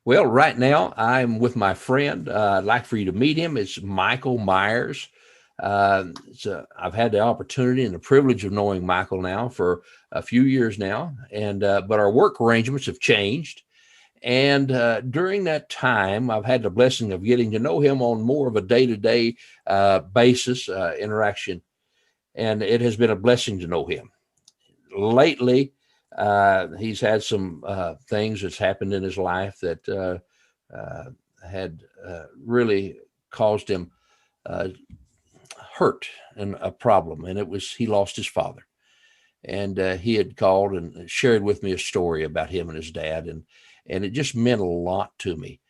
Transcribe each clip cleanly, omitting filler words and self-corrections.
Well, right now I'm with my friend. I'd like for you to meet him. It's Michael Myers. I've had the opportunity and the privilege of knowing Michael now for a few years now, and but our work arrangements have changed. And during that time, I've had the blessing of getting to know him on more of a day-to-day basis interaction, and it has been a blessing to know him. Lately, he's had some things that's happened in his life that uh, had really caused him uh, hurt and a problem, and it was he lost his father. And he had called and shared with me a story about him and his dad, and it just meant a lot to me.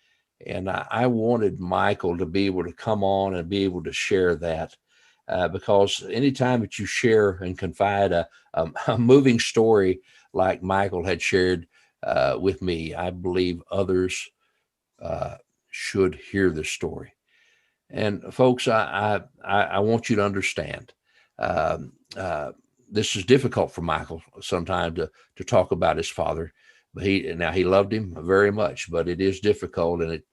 And I wanted Michael to be able to come on and be able to share that. Because anytime that you share and confide a moving story like Michael had shared with me, I believe others uh, should hear this story. And folks, I want you to understand. Um, uh, this is difficult for Michael sometimes to talk about his father, but he loved him very much, but it is difficult, and it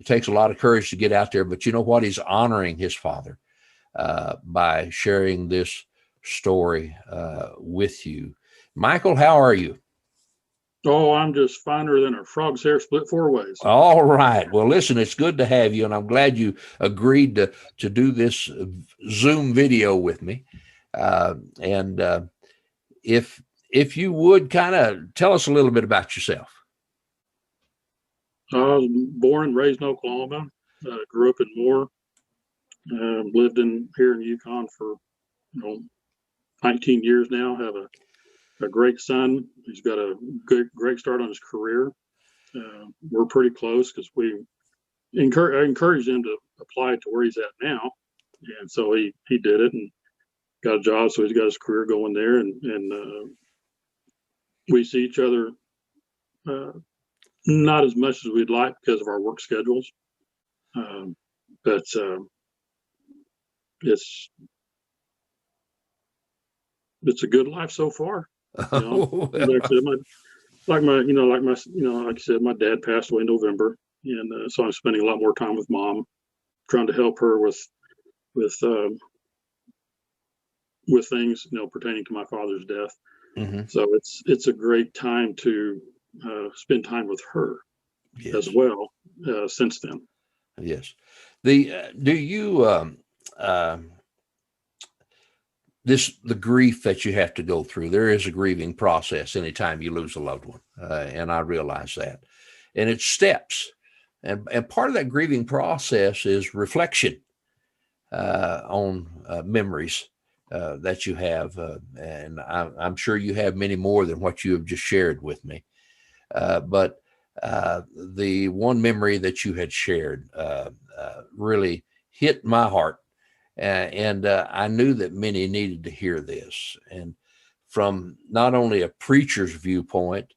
takes a lot of courage to get out there. But you know what? He's honoring his father by sharing this story with you. Michael, how are you? Oh, I'm just finer than a frog's hair split four ways. All right. Well, listen, it's good to have you, and I'm glad you agreed to do this Zoom video with me. And if you would kind of tell us a little bit about yourself. I was born and raised in Oklahoma. Grew up in Moore. Lived in here in Yukon for 19 years now. Have a great son. He's got a great start on his career. We're pretty close because I encouraged him to apply to where he's at now, and so he did it and got a job. So he's got his career going there, and we see each other uh, not as much as we'd like because of our work schedules. Um, but it's it's a good life so far. You know, Oh, like I well, said, like I said, my dad passed away in November, and so I'm spending a lot more time with mom, trying to help her with with things pertaining to my father's death. mhm. So it's a great time to spend time with her as Yes, well. Since then, yes. The do you uh, this the grief that you have to go through? There is a grieving process anytime you lose a loved one, and I realize that, and it's steps, and part of that grieving process is reflection on memories that you have, and I'm sure you have many more than what you have just shared with me. But the one memory that you had shared really hit my heart, and I knew that many needed to hear this, and from not only a preacher's viewpoint,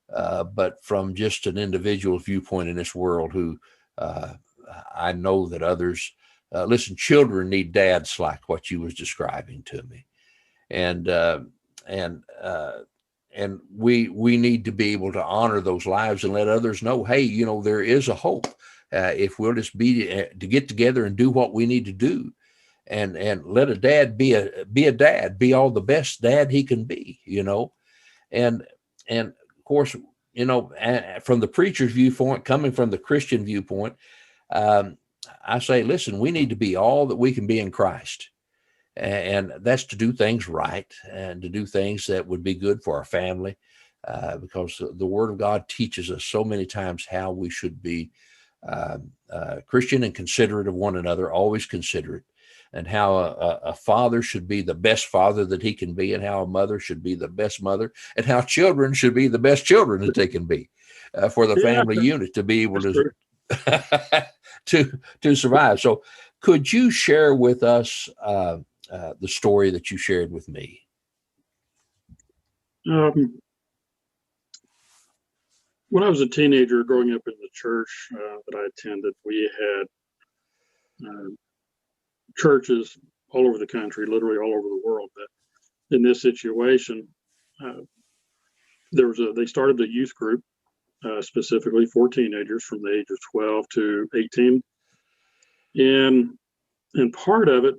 but from just an individual viewpoint in this world who uh, I know that others listen. Children need dads like what you was describing to me, and and uh, and we need to be able to honor those lives and let others know, hey, there is a hope if we'll just be to get together and do what we need to do, and let a dad be a dad, be all the best dad he can be, and of course, from the preacher's viewpoint, coming from the Christian viewpoint, um, I say, listen, we need to be all that we can be in Christ. And that's to do things right and to do things that would be good for our family, because the Word of God teaches us so many times how we should be Christian and considerate of one another, always considerate, and how a father should be the best father that he can be, and how a mother should be the best mother, and how children should be the best children that they can be, for the yeah, family unit to be able that's to true. to survive. So, could you share with us the story that you shared with me? Um, when I was a teenager, growing up in the church that I attended, we had uh, churches all over the country, literally all over the world. But in this situation, uh, they started a youth group, specifically for teenagers from the age of 12 to 18. And part of it,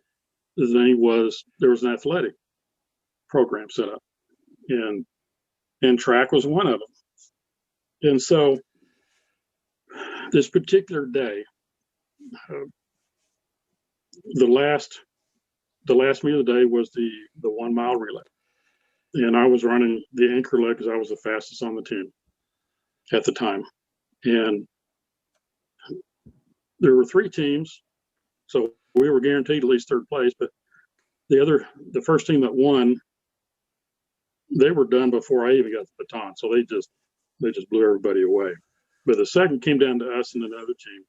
the thing was, there was an athletic program set up, and track was one of them. And so this particular day, the last meet of the day was the 1 mile relay. And I was running the anchor leg because I was the fastest on the team at the time. And there were 3 teams, so we were guaranteed at least 3rd place, but the first team that won, they were done before I even got the baton. So they just blew everybody away. But the second came down to us and another team.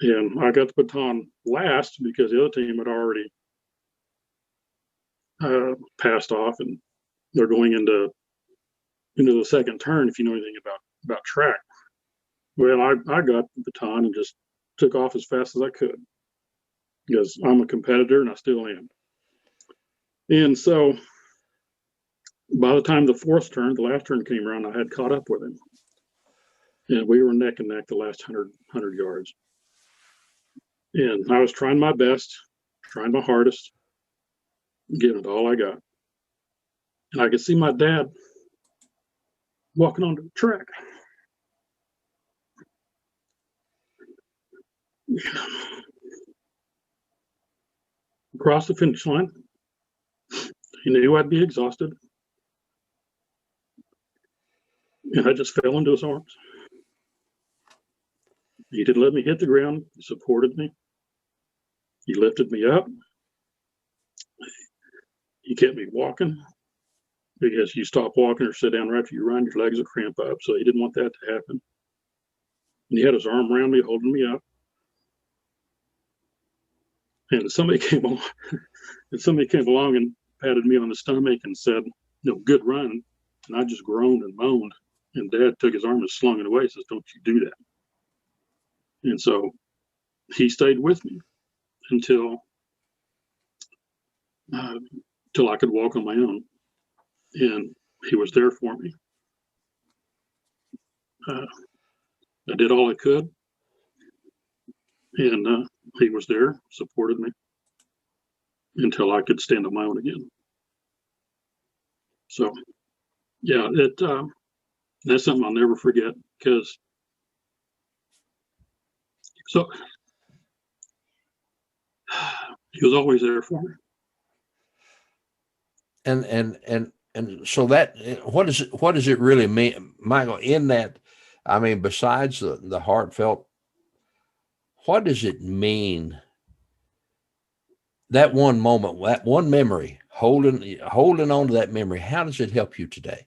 And I got the baton last because the other team had already passed off, and they're going into the second turn, if you know anything about track. Well, I got the baton and just took off as fast as I could because I'm a competitor and I still am. And so by the time the 4th turn, the last turn came around, I had caught up with him. And we were neck and neck the last 100 yards. And I was trying my best, trying my hardest, giving it all I got. And I could see my dad walking onto the track. Across the finish line. He knew I'd be exhausted. And I just fell into his arms. He didn't let me hit the ground. He supported me. He lifted me up. He kept me walking, because you stop walking or sit down right after you run, your legs will cramp up. So he didn't want that to happen. And he had his arm around me, holding me up. And somebody came along and patted me on the stomach and said, good run. And I just groaned and moaned. And Dad took his arm and slung it away and says, don't you do that. And so he stayed with me until I could walk on my own. And he was there for me. I did all I could. And he was there, supported me until I could stand on my own again. So, yeah, that's something I'll never forget, because he was always there for me. And so that, what does it really mean, Michael, in that, I mean, besides the heartfelt, what does it mean, that one moment, that one memory, holding on to that memory, how does it help you today?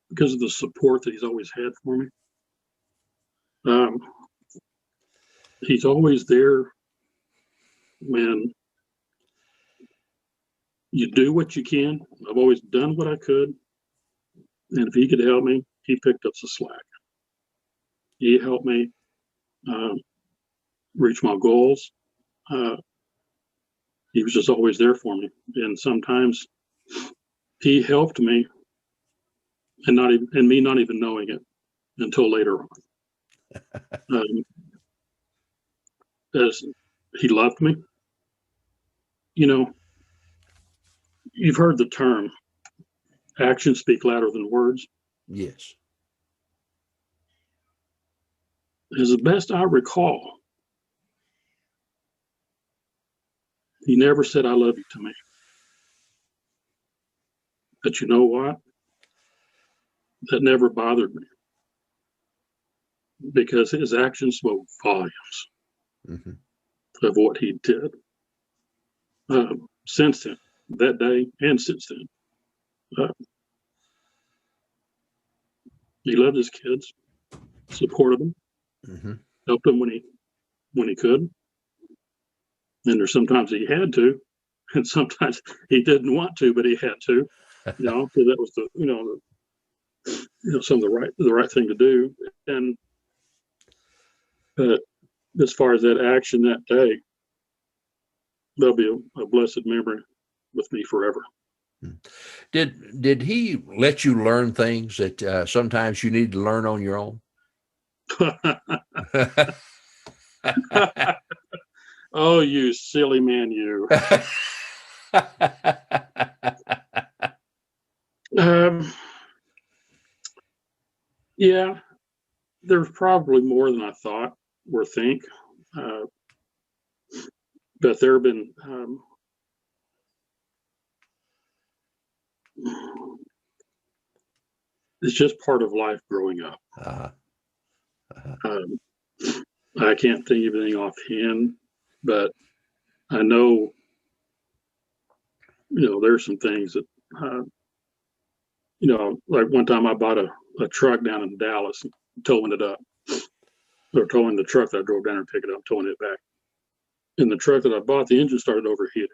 Because of the support that he's always had for me. He's always there when you do what you can. I've always done what I could. And if he could help me, he picked up the slack. He helped me reach my goals. He was just always there for me. And sometimes he helped me and me not even knowing it until later on. As he loved me. You've heard the term, actions speak louder than words. Yes. As the best I recall, he never said, I love you to me. But you know what? That never bothered me, because his actions spoke volumes of what he did. Since then, that day and since then, he loved his kids, supported them, helped them when he could. And there's sometimes he had to, and sometimes he didn't want to, but he had to. So that was some of the right thing to do. And but as far as that action that day, there'll be a blessed memory with me forever. Did he let you learn things that sometimes you need to learn on your own? Oh, you silly man, you. Yeah, there's probably more than I thought or think. But there have been it's just part of life growing up. I can't think of anything offhand, but I know, there's some things that, like one time I bought a truck down in Dallas, towing it up, or towing the truck that I drove down and pick it up, towing it back. In the truck that I bought, the engine started overheating.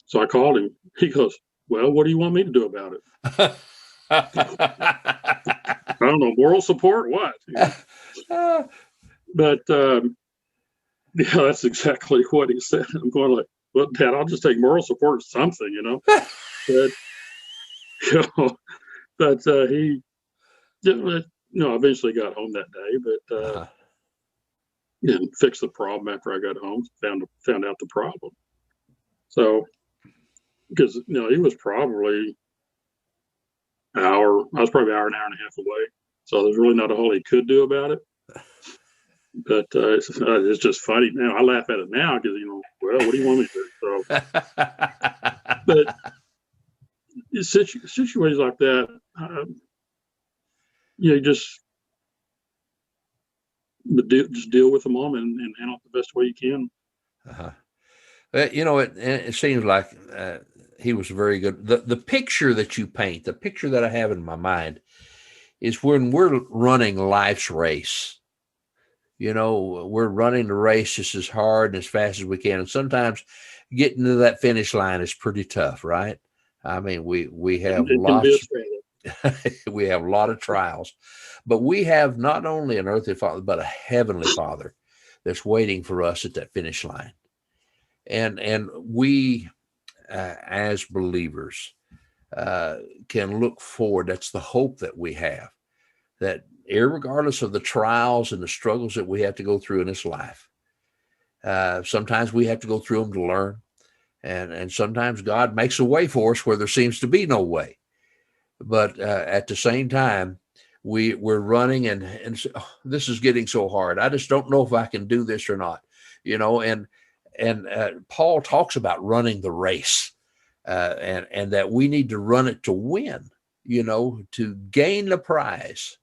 So I called him. He goes, "Well, what do you want me to do about it?" I don't know, moral support, what? But yeah, that's exactly what he said. I'm going like, well, Dad, I'll just take moral support or something, But he, eventually got home that day, but and fixed the problem after I got home. Found out the problem. So because he was probably I was probably an hour and a half away. So there's really not a whole he could do about it. But it's just funny now. I laugh at it now because well, what do you want me to do? So, but situations like that, you just deal with them all and handle it the best way you can. It seems like he was very good. The picture that you paint, the picture that I have in my mind, is when we're running life's race. We're running the race just as hard and as fast as we can. And sometimes getting to that finish line is pretty tough, right? I mean, we have lots, we have a lot of trials, but we have not only an earthly father, but a heavenly father that's waiting for us at that finish line. And we, as believers, can look forward. That's the hope that we have, that irregardless of the trials and the struggles that we have to go through in this life, sometimes we have to go through them to learn. And sometimes God makes a way for us where there seems to be no way. But at the same time, we're running and this is getting so hard. I just don't know if I can do this or not, and Paul talks about running the race and that we need to run it to win, to gain the prize.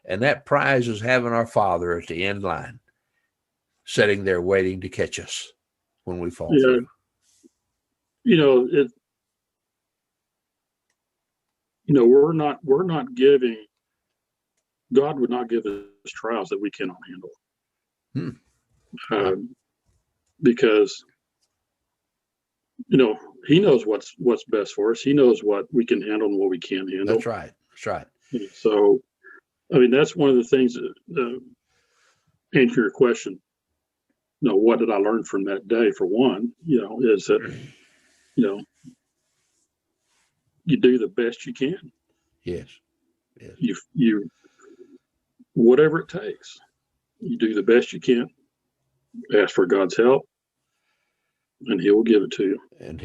And that prize is having our Father at the end line, sitting there waiting to catch us when we fall through. We're not giving, God would not give us trials that we cannot handle. Because, he knows what's best for us. He knows what we can handle and what we can't handle. That's right. So, I mean, that's one of the things that answer your question. What did I learn from that day? For one, is that, you do the best you can. Yes. You whatever it takes, you do the best you can. Ask for God's help, and He will give it to you. And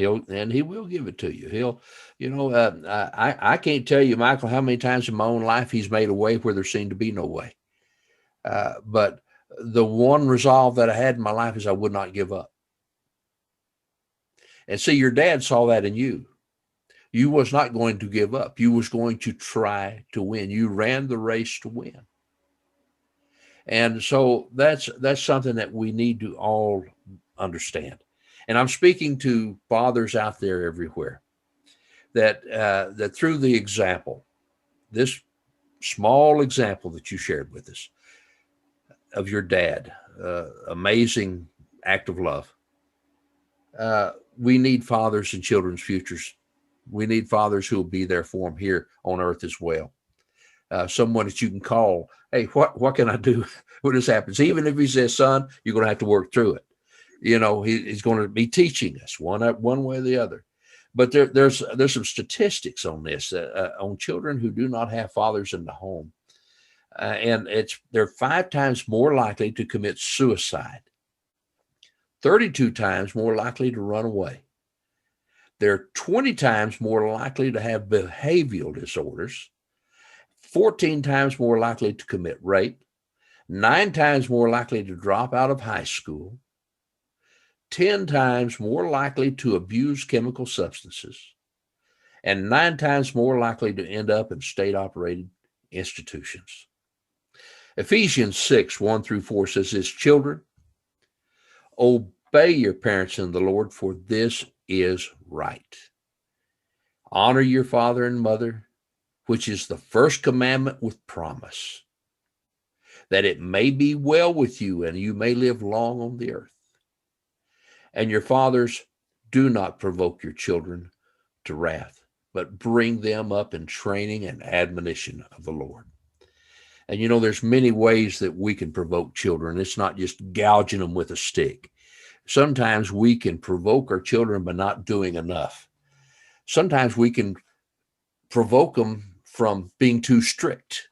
He will give it to you. I can't tell you, Michael, how many times in my own life He's made a way where there seemed to be no way. But the one resolve that I had in my life is I would not give up. And see, your dad saw that in you. You was not going to give up. You was going to try to win. You ran the race to win. And so that's something that we need to all understand. And I'm speaking to fathers out there everywhere that through the example, this small example that you shared with us of your dad, amazing act of love. We need fathers in children's futures. We need fathers who will be there for them here on earth as well. someone that you can call. Hey, what can I do when this happens? Even if he says, son, you're going to have to work through it. He's going to be teaching us one way or the other. But there's some statistics on this, on children who do not have fathers in the home. And they're 5 times more likely to commit suicide, 32 times more likely to run away. They're 20 times more likely to have behavioral disorders, 14 times more likely to commit rape, 9 times more likely to drop out of high school, 10 times more likely to abuse chemical substances, and 9 times more likely to end up in state-operated institutions. Ephesians 6, 1-4 says this, children, obey your parents in the Lord, for this is right. Honor your father and mother, which is the first commandment with promise, that it may be well with you and you may live long on the earth. And your fathers, do not provoke your children to wrath, but bring them up in training and admonition of the Lord. And there's many ways that we can provoke children. It's not just gouging them with a stick. Sometimes we can provoke our children by not doing enough. Sometimes we can provoke them from being too strict.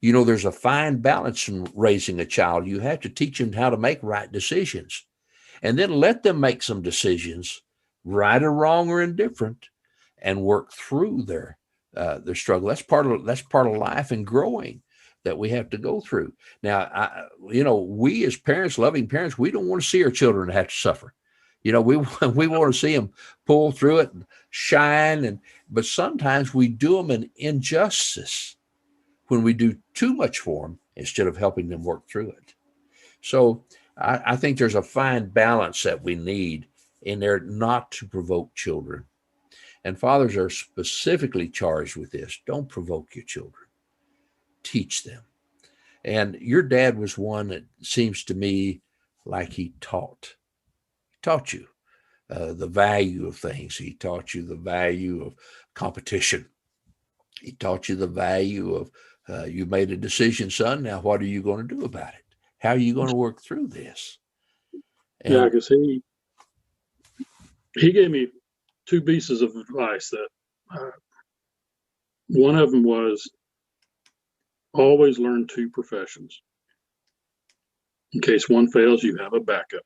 There's a fine balance in raising a child. You have to teach them how to make right decisions, and then let them make some decisions, right or wrong or indifferent, and work through their struggle. That's part of life and growing that we have to go through. Now, we as parents, loving parents, we don't want to see our children have to suffer. We want to see them pull through it and shine, but sometimes we do them an injustice when we do too much for them instead of helping them work through it. So I think there's a fine balance that we need in there not to provoke children. And fathers are specifically charged with this. Don't provoke your children. Teach them. And your dad was one that seems to me like he taught you the value of things. He taught you the value of competition. He taught you the value of you made a decision, son. Now, what are you going to do about it? How are you going to work through this? Yeah, because he gave me 2 pieces of advice. That one of them was always learn 2 professions. In case one fails, you have a backup.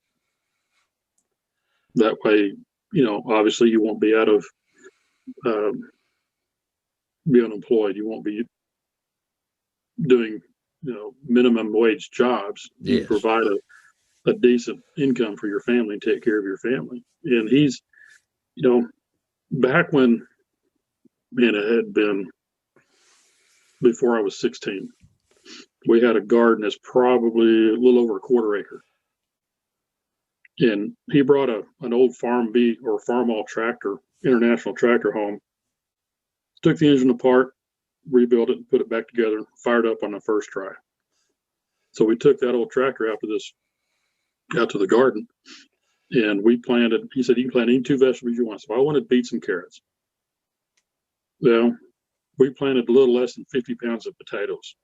That way, obviously you won't be out of be unemployed. You won't be doing minimum wage jobs. Yes. You provide a decent income for your family and take care of your family. And he's back when, man, it had been before I was 16, we had a garden that's probably a little over a 1/4 acre. And he brought an old Farm B or Farmall tractor, International tractor home, took the engine apart, rebuilt it, put it back together, fired up on the first try. So we took that old tractor out to the garden, and we planted. He said, you can plant any 2 vegetables you want. So I wanted beets and carrots. Well, we planted a little less than 50 pounds of potatoes.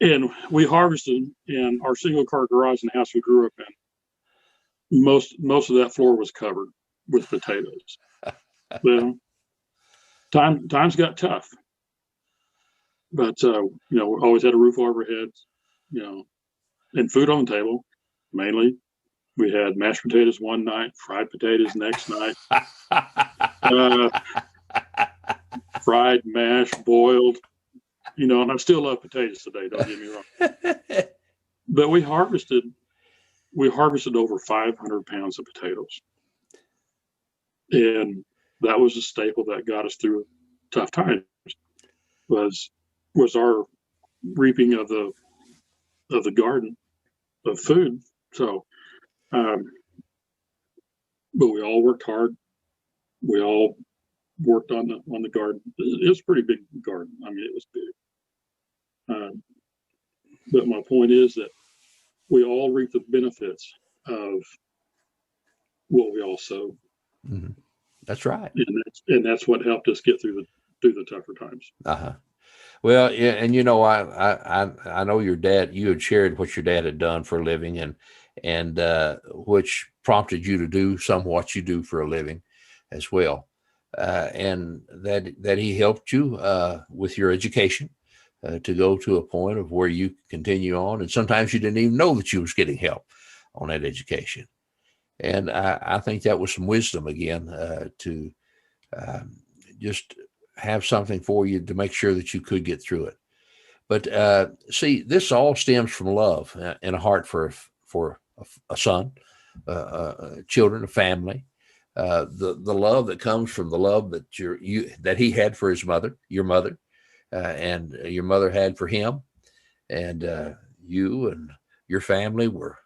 And we harvested in our single car garage in the house we grew up in. Most of that floor was covered with potatoes. Well, times got tough, but we always had a roof over our heads, and food on the table. Mainly, we had mashed potatoes one night, fried potatoes next night, fried, mashed, boiled. And I still love potatoes today. Don't get me wrong. But we harvested over 500 pounds of potatoes, and that was a staple that got us through tough times. Was our reaping of the garden of food. So, but we all worked hard. We all worked on the garden. It was a pretty big garden. I mean, it was big. But my point is that we all reap the benefits of what we all sowed. Mm-hmm. That's right. And that's what helped us get through the tougher times. Uh-huh. Well, yeah, and I know your dad. You had shared what your dad had done for a living, and which prompted you to do some what you do for a living, as well, and that he helped you with your education to go to a point of where you continue on, and sometimes you didn't even know that you was getting help on that education, and I think that was some wisdom again to um, just have something for you to make sure that you could get through it. But see, this all stems from love and a heart for a son, children, a family. The love that comes from the love that that he had for his mother, your mother, and your mother had for him, and you and your family were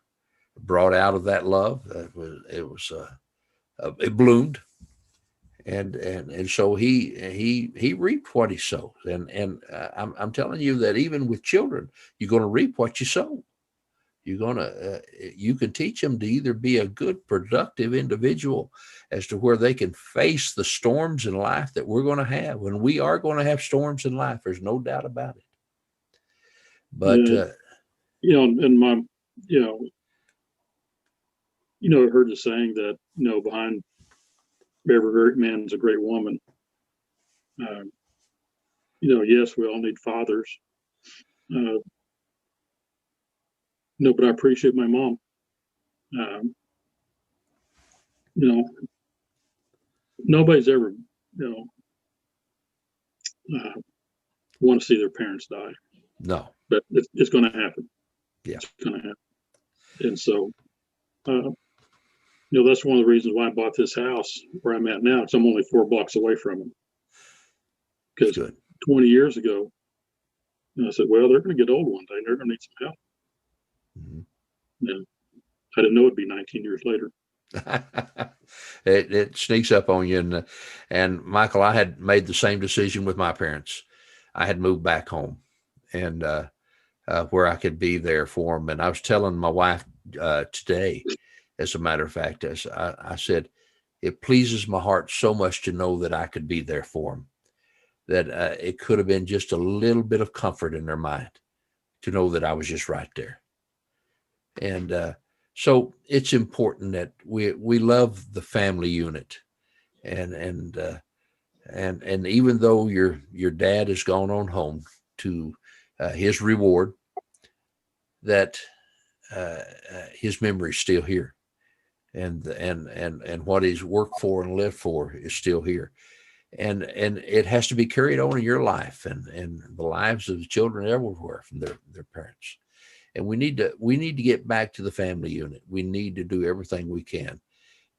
brought out of that love. It bloomed, and so he reaped what he sowed, and I'm telling you that even with children, you're going to reap what you sow. You're going to you can teach them to either be a good, productive individual as to where they can face the storms in life that we're going to have. When we are going to have storms in life, there's no doubt about it. But Yeah, and my, you know, I heard the saying that, behind every great man is a great woman. Um, yes, we all need fathers. No, but I appreciate my mom. Um, you know, Nobody's ever, uh, want to see their parents die, no, but it's going to happen. yeah, It's going to happen. And so, uh, that's one of the reasons why I bought this house where I'm at now. Because I'm only 4 blocks away from them. it's Because good. 20 years ago, I said, well, they're going to get old one day. And they're going to need some help. Mm-hmm. And I didn't know it'd be 19 years later. It sneaks up on you, and Michael, I had made the same decision with my parents. I had moved back home, and where I could be there for them. And I was telling my wife today, as a matter of fact, as I said, it pleases my heart so much to know that I could be there for them. That it could have been just a little bit of comfort in their mind to know that I was just right there. And so it's important that we love the family unit, and and even though your dad has gone on home to his reward, that his memory is still here, and what he's worked for and lived for is still here, and it has to be carried on in your life and the lives of the children everywhere from their parents. And we need to get back to the family unit. We need to do everything we can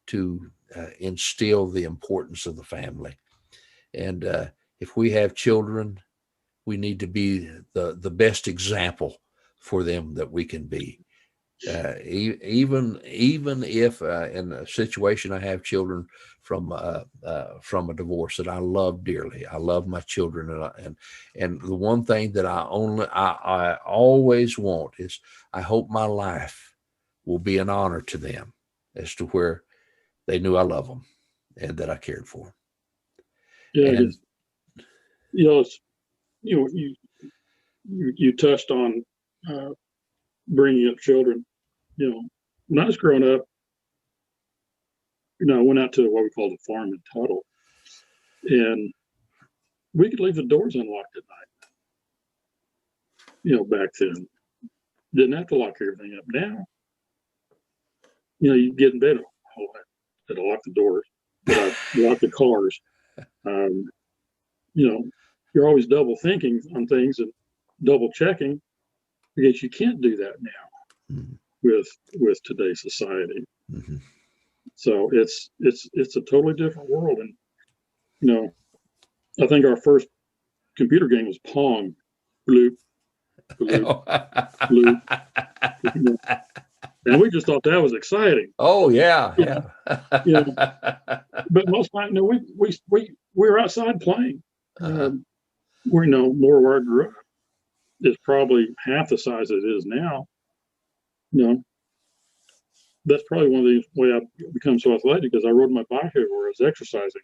to instill the importance of the family. And if we have children, we need to be the best example for them that we can be. Even if in a situation I have children from a divorce that I love dearly, I love my children, and the one thing that I always want is I hope my life will be an honor to them as to where they knew I love them and that I cared for Yeah, them. And because it's, you touched on uh, bringing up children. When I was growing up, I went out to what we called a farm and Tuttle, and we could leave the doors unlocked at night. Back then, didn't have to lock everything up. Now, you get in bed, oh, I had to lock the doors, but I lock the cars. Um, you're always double thinking on things and double checking, because you can't do that now mm-hmm, with today's society. mm-hmm. So it's a totally different world. And I think our first computer game was Pong. Bloop, bloop, bloop. And we just thought that was exciting. Oh yeah, Yeah. Yeah. But most time, we were outside playing. uh-huh. We know more where I grew up is probably half the size it is now. You know, that's probably one of the way I've become so athletic, because I rode my bike everywhere. I was exercising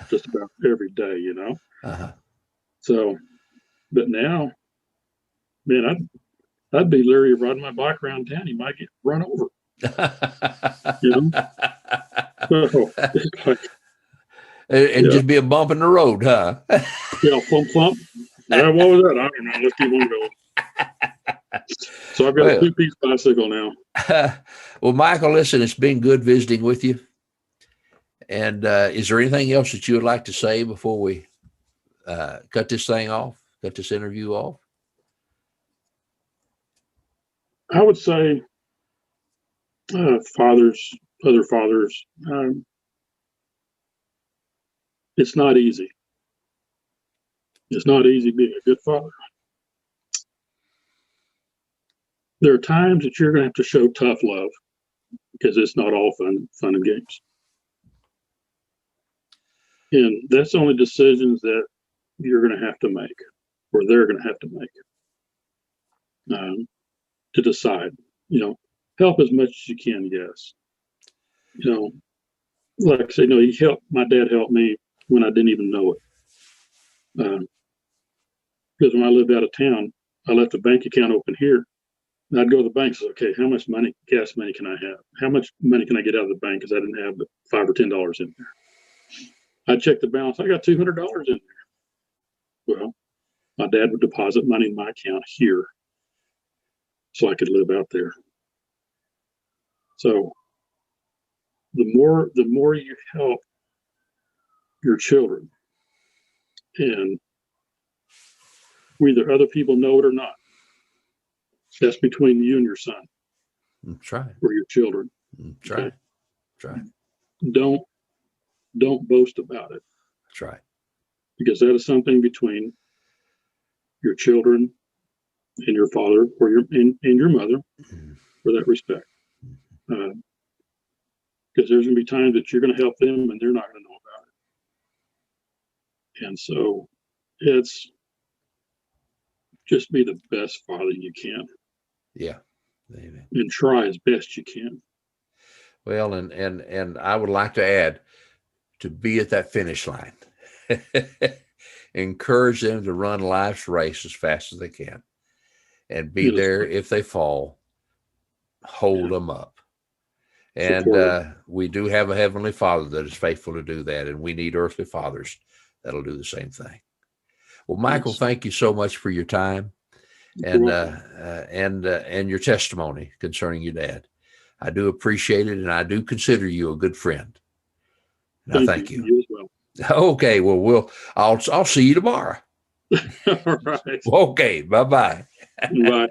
just about every day, you know. Uh-huh. So, but now, man, I'd be leery of riding my bike around town. You might get run over, you know. So it's like, And yeah, just be a bump in the road, huh? yeah, plump, plump. Yeah, what was that? I don't know. Let's keep on going. So I've got a Well, 2-piece bicycle now. well, Michael, listen, it's been good visiting with you. And is there anything else that you would like to say before we cut this thing off, cut this interview off? I would say fathers, other fathers, it's not easy. It's not easy being a good father. There are times that you're going to have to show tough love, because it's not all fun and games. And that's only decisions that you're going to have to make, or they're going to have to make, to decide. You know, help as much as you can. Yes. You know, like I say, my dad helped me when I didn't even know it. Because when I lived out of town, I left a bank account open here. And I'd go to the bank and say, okay, how much gas money can I have? How much money can I get out of the bank? Because I didn't have but $5 or $10 in there. I'd check the balance. I got $200 in there. Well, my dad would deposit money in my account here so I could live out there. So the more you help your children, and whether other people know it or not, that's between you and your son. Try. Or your children. Try. Okay? Try. Don't boast about it. Try. Because that is something between your children and your father, or and your mother, for that respect. Because there's going to be times that you're going to help them and they're not going to know about it. And so it's just be the best father you can. Yeah. Amen. And try as best you can. Well, and I would like to add, to be at that finish line. Encourage them to run life's race as fast as they can, and be there if they fall. Hold them up. And we do have a Heavenly Father that is faithful to do that, and we need earthly fathers that'll do the same thing. Well, Michael, thank you so much for your time and your testimony concerning your dad. I do appreciate it, and I do consider you a good friend. And I thank you. You as well. Okay, well, I'll see you tomorrow. All right. Okay, bye-bye. Bye.